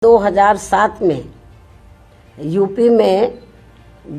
2007 में यूपी में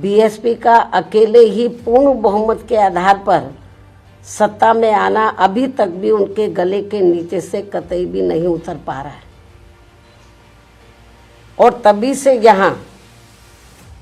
बीएसपी का अकेले ही पूर्ण बहुमत के आधार पर सत्ता में आना अभी तक भी उनके गले के नीचे से कतई भी नहीं उतर पा रहा है। और तभी से यहाँ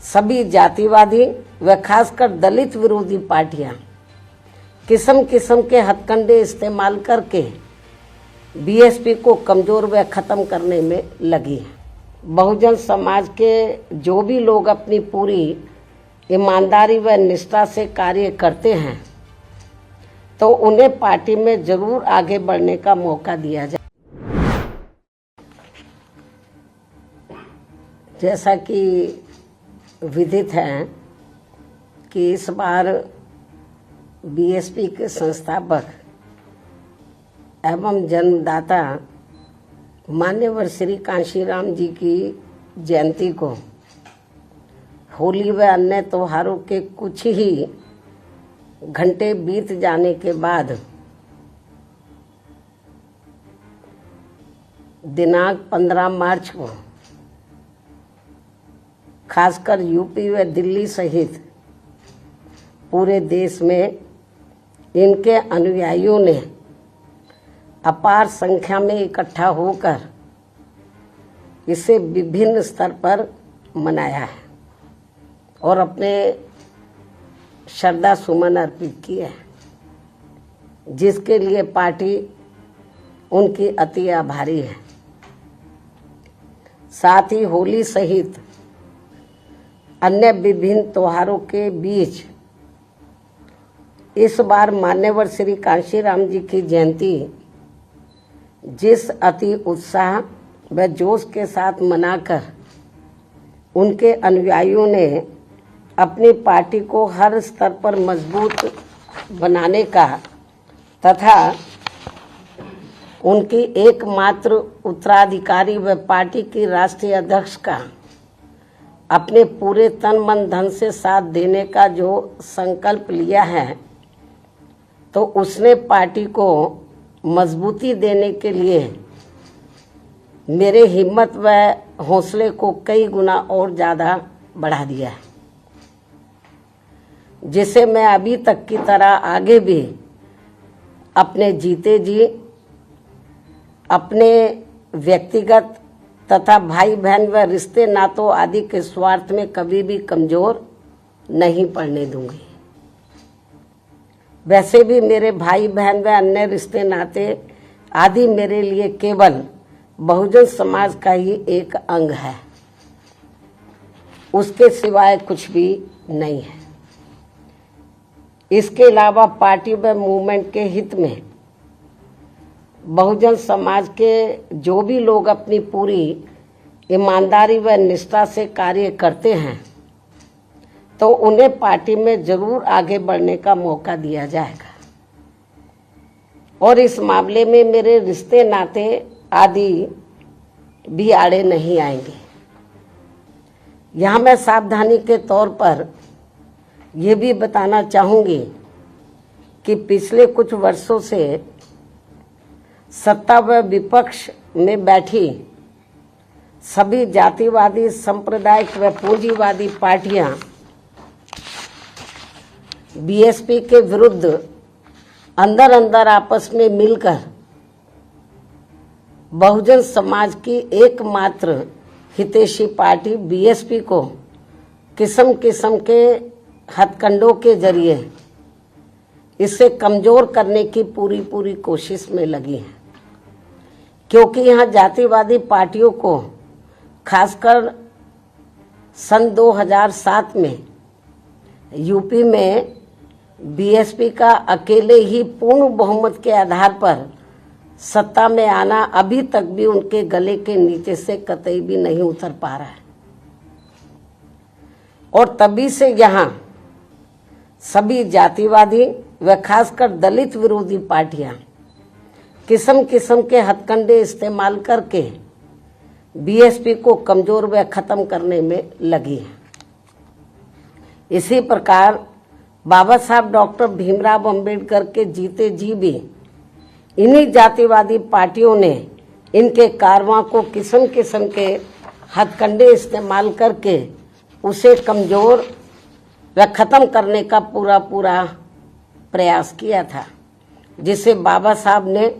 सभी जातिवादी व खासकर दलित विरोधी पार्टियां किस्म किस्म के हथकंडे इस्तेमाल करके बीएसपी को कमजोर व खत्म करने में लगी है। बहुजन समाज के जो भी लोग अपनी पूरी ईमानदारी व निष्ठा से कार्य करते हैं तो उन्हें पार्टी में जरूर आगे बढ़ने का मौका दिया जाए। जैसा कि विदित है कि इस बार बीएसपी के संस्थापक एवं जन्मदाता मान्यवर श्री कांशीराम जी की जयंती को होली व अन्य त्योहारों के कुछ ही घंटे बीत जाने के बाद दिनांक 15 मार्च को खासकर यूपी व दिल्ली सहित पूरे देश में इनके अनुयायियों ने अपार संख्या में इकट्ठा होकर इसे विभिन्न स्तर पर मनाया है और अपने श्रद्धा सुमन अर्पित किए हैं, जिसके लिए पार्टी उनकी अति आभारी है। साथ ही होली सहित अन्य विभिन्न त्योहारों के बीच इस बार मान्यवर श्री कांशीराम जी की जयंती जिस अति उत्साह व जोश के साथ मनाकर उनके अनुयायियों ने अपनी पार्टी को हर स्तर पर मजबूत बनाने का तथा उनकी एकमात्र उत्तराधिकारी व पार्टी की राष्ट्रीय अध्यक्ष का अपने पूरे तन मन धन से साथ देने का जो संकल्प लिया है, तो उसने पार्टी को मजबूती देने के लिए मेरे हिम्मत व हौसले को कई गुना और ज़्यादा बढ़ा दिया है, जिसे मैं अभी तक की तरह आगे भी अपने जीते जी अपने व्यक्तिगत तथा भाई बहन व रिश्ते नातों आदि के स्वार्थ में कभी भी कमजोर नहीं पड़ने दूंगी। वैसे भी मेरे भाई बहन व अन्य रिश्ते नाते आदि मेरे लिए केवल बहुजन समाज का ही एक अंग है, उसके सिवाय कुछ भी नहीं है। इसके अलावा पार्टी व मूवमेंट के हित में बहुजन समाज के जो भी लोग अपनी पूरी ईमानदारी व निष्ठा से कार्य करते हैं तो उन्हें पार्टी में जरूर आगे बढ़ने का मौका दिया जाएगा और इस मामले में मेरे रिश्ते नाते आदि भी आड़े नहीं आएंगे। यहाँ मैं सावधानी के तौर पर ये भी बताना चाहूँगी कि पिछले कुछ वर्षों से सत्ता व विपक्ष में बैठी सभी जातिवादी सांप्रदायिक व पूंजीवादी पार्टियां बीएसपी के विरुद्ध अंदर अंदर आपस में मिलकर बहुजन समाज की एकमात्र हितैषी पार्टी बीएसपी को किस्म किस्म के हथकंडों के जरिए इसे कमजोर करने की पूरी कोशिश में लगी है, क्योंकि यहाँ जातिवादी पार्टियों को खासकर सन 2007 में यूपी में बीएसपी का अकेले ही पूर्ण बहुमत के आधार पर सत्ता में आना अभी तक भी उनके गले के नीचे से कतई भी नहीं उतर पा रहा है। और तभी से यहाँ सभी जातिवादी व खासकर दलित विरोधी पार्टियां किस्म किस्म के हथकंडे इस्तेमाल करके बीएसपी को कमजोर व खत्म करने में लगी है। इसी प्रकार बाबा साहब डॉक्टर भीमराव अंबेडकर के जीते जी भी इन्हीं जातिवादी पार्टियों ने इनके कारवां को किस्म किस्म के हथकंडे इस्तेमाल करके उसे कमजोर व खत्म करने का पूरा प्रयास किया था, जिसे बाबा साहब ने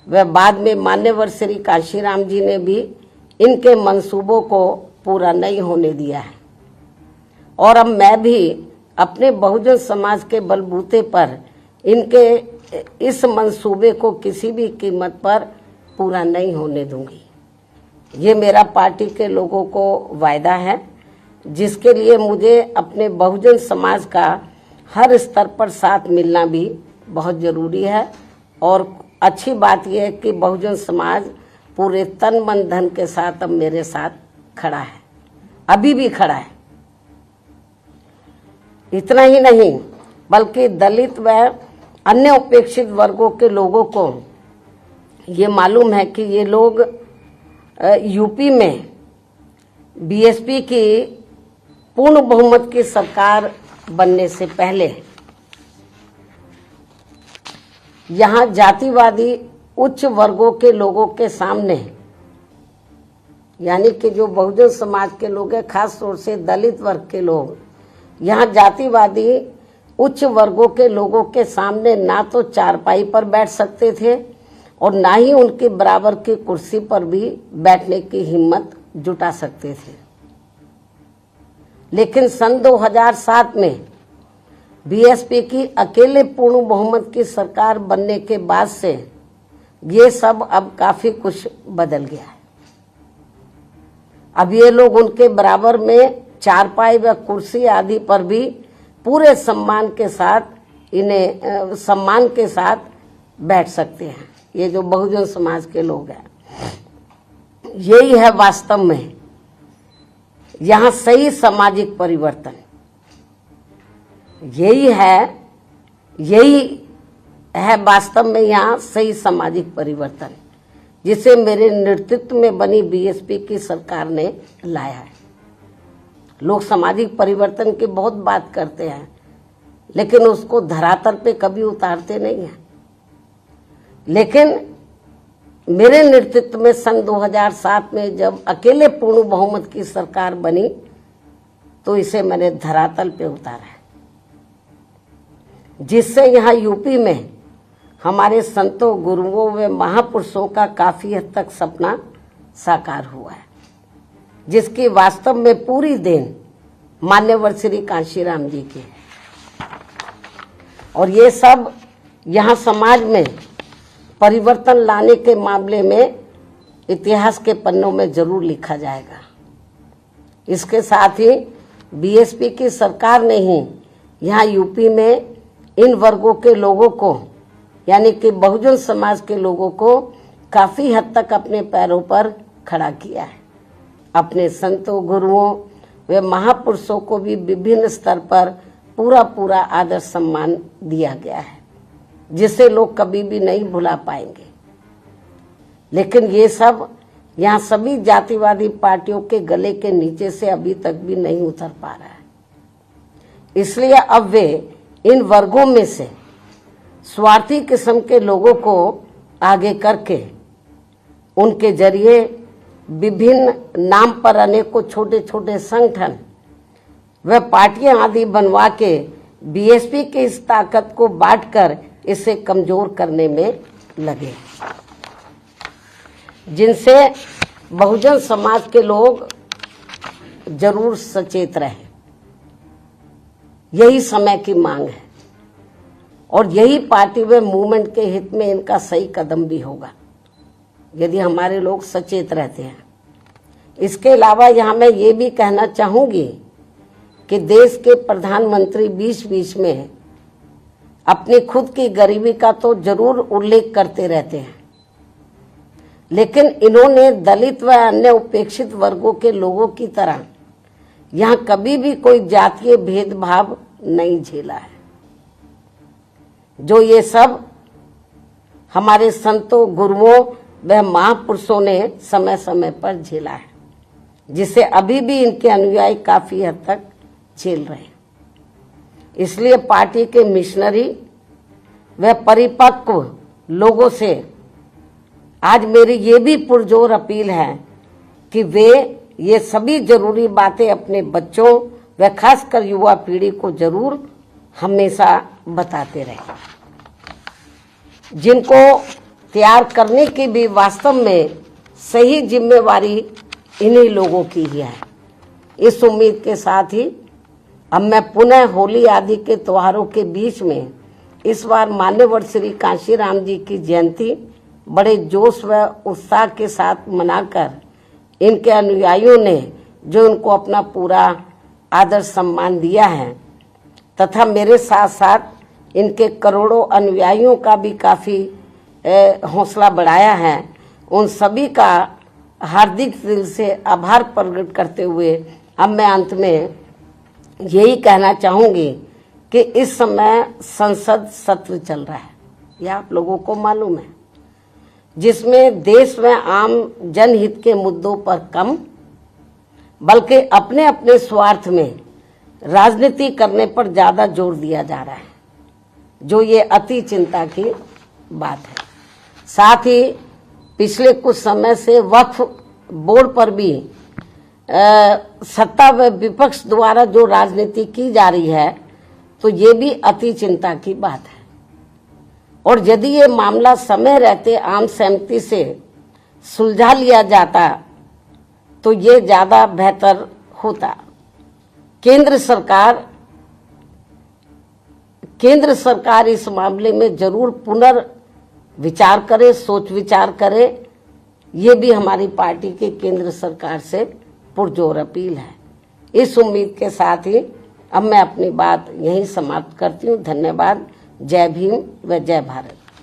व बाद में मान्यवर श्री कांशीराम जी ने भी इनके मंसूबों को पूरा नहीं होने दिया है। और अब मैं भी अपने बहुजन समाज के बलबूते पर इनके इस मंसूबे को किसी भी कीमत पर पूरा नहीं होने दूंगी। ये मेरा पार्टी के लोगों को वायदा है, जिसके लिए मुझे अपने बहुजन समाज का हर स्तर पर साथ मिलना भी बहुत जरूरी है। और अच्छी बात यह है कि बहुजन समाज पूरे तन मन धन के साथ अब मेरे साथ खड़ा है, अभी भी खड़ा है। इतना ही नहीं बल्कि दलित व अन्य उपेक्षित वर्गों के लोगों को ये मालूम है कि ये लोग यूपी में बीएसपी की पूर्ण बहुमत की सरकार बनने से पहले यहाँ जातिवादी उच्च वर्गों के लोगों के सामने, यानी कि जो बहुजन समाज के लोग हैं, खास तौर से दलित वर्ग के लोग, यहाँ जातिवादी उच्च वर्गों के लोगों के सामने ना तो चारपाई पर बैठ सकते थे और ना ही उनके बराबर की कुर्सी पर भी बैठने की हिम्मत जुटा सकते थे। लेकिन सन 2007 में बीएसपी की अकेले पूर्ण बहुमत की सरकार बनने के बाद से ये सब अब काफी कुछ बदल गया है। अब ये लोग उनके बराबर में चारपाई व कुर्सी आदि पर भी पूरे सम्मान के साथ बैठ सकते हैं। ये जो बहुजन समाज के लोग हैं, यही है वास्तव में यहाँ सही सामाजिक परिवर्तन। यही है वास्तव में यहाँ सही सामाजिक परिवर्तन, जिसे मेरे नेतृत्व में बनी बीएसपी की सरकार ने लाया है। लोग सामाजिक परिवर्तन की बहुत बात करते हैं, लेकिन उसको धरातल पे कभी उतारते नहीं हैं। लेकिन मेरे नेतृत्व में सन 2007 में जब अकेले पूर्ण बहुमत की सरकार बनी, तो इसे मैंने धरातल पे उतारा है, जिससे यहाँ यूपी में हमारे संतों, गुरुओं व महापुरुषों का काफी हद तक सपना साकार हुआ है, जिसकी वास्तव में पूरी देन मान्यवर श्री कांशीराम जी की है। और ये सब यहाँ समाज में परिवर्तन लाने के मामले में इतिहास के पन्नों में जरूर लिखा जाएगा। इसके साथ ही बीएसपी की सरकार ने ही यहाँ यूपी में इन वर्गों के लोगों को, यानी कि बहुजन समाज के लोगों को काफी हद तक अपने पैरों पर खड़ा किया है। अपने संतों, गुरुओं व महापुरुषों को भी विभिन्न स्तर पर पूरा आदर सम्मान दिया गया है, जिसे लोग कभी भी नहीं भुला पाएंगे। लेकिन ये सब यहाँ सभी जातिवादी पार्टियों के गले के नीचे से अभी तक भी नहीं उतर पा रहा है। इसलिए अब वे इन वर्गों में से स्वार्थी किस्म के लोगों को आगे करके उनके जरिए विभिन्न नाम पर अनेकों छोटे छोटे संगठन व पार्टियां आदि बनवा के बीएसपी की इस ताकत को बांटकर इसे कमजोर करने में लगे, जिनसे बहुजन समाज के लोग जरूर सचेत रहे। यही समय की मांग है और यही पार्टी व मूवमेंट के हित में इनका सही कदम भी होगा, यदि हमारे लोग सचेत रहते हैं। इसके अलावा यहाँ मैं ये भी कहना चाहूंगी कि देश के प्रधानमंत्री बीच में अपनी खुद की गरीबी का तो जरूर उल्लेख करते रहते हैं, लेकिन इन्होंने दलित व अन्य उपेक्षित वर्गों के लोगों की तरह यहाँ कभी भी कोई जातीय भेदभाव नहीं झेला है, जो ये सब हमारे संतों, गुरुओं व महापुरुषों ने समय समय पर झेला है, जिसे अभी भी इनके अनुयायी काफी हद तक झेल रहे हैं। इसलिए पार्टी के मिशनरी व परिपक्व लोगों से आज मेरी ये भी पुरजोर अपील है कि वे ये सभी जरूरी बातें अपने बच्चों व खासकर युवा पीढ़ी को जरूर हमेशा बताते रहें, जिनको तैयार करने की भी वास्तव में सही जिम्मेवारी इन्हीं लोगों की ही है। इस उम्मीद के साथ ही अब मैं पुनः होली आदि के त्योहारों के बीच में इस बार मान्यवर श्री कांशीराम जी की जयंती बड़े जोश व उत्साह के साथ मनाकर इनके अनुयायियों ने जो इनको अपना पूरा आदर सम्मान दिया है तथा मेरे साथ साथ इनके करोड़ों अनुयायियों का भी काफ़ी हौसला बढ़ाया है, उन सभी का हार्दिक दिल से आभार प्रकट करते हुए अब मैं अंत में यही कहना चाहूँगी कि इस समय संसद सत्र चल रहा है, यह आप लोगों को मालूम है, जिसमें देश में आम जनहित के मुद्दों पर कम बल्कि अपने अपने स्वार्थ में राजनीति करने पर ज़्यादा जोर दिया जा रहा है, जो ये अति चिंता की बात है। साथ ही पिछले कुछ समय से वक्फ बोर्ड पर भी सत्ता व विपक्ष द्वारा जो राजनीति की जा रही है, तो ये भी अति चिंता की बात है। और यदि ये मामला समय रहते आम सहमति से सुलझा लिया जाता तो ये ज़्यादा बेहतर होता। केंद्र सरकार इस मामले में जरूर पुनर्विचार करे, सोच विचार करे, ये भी हमारी पार्टी के केंद्र सरकार से पुरजोर अपील है। इस उम्मीद के साथ ही अब मैं अपनी बात यहीं समाप्त करती हूँ। धन्यवाद। जय भीम व जय भारत।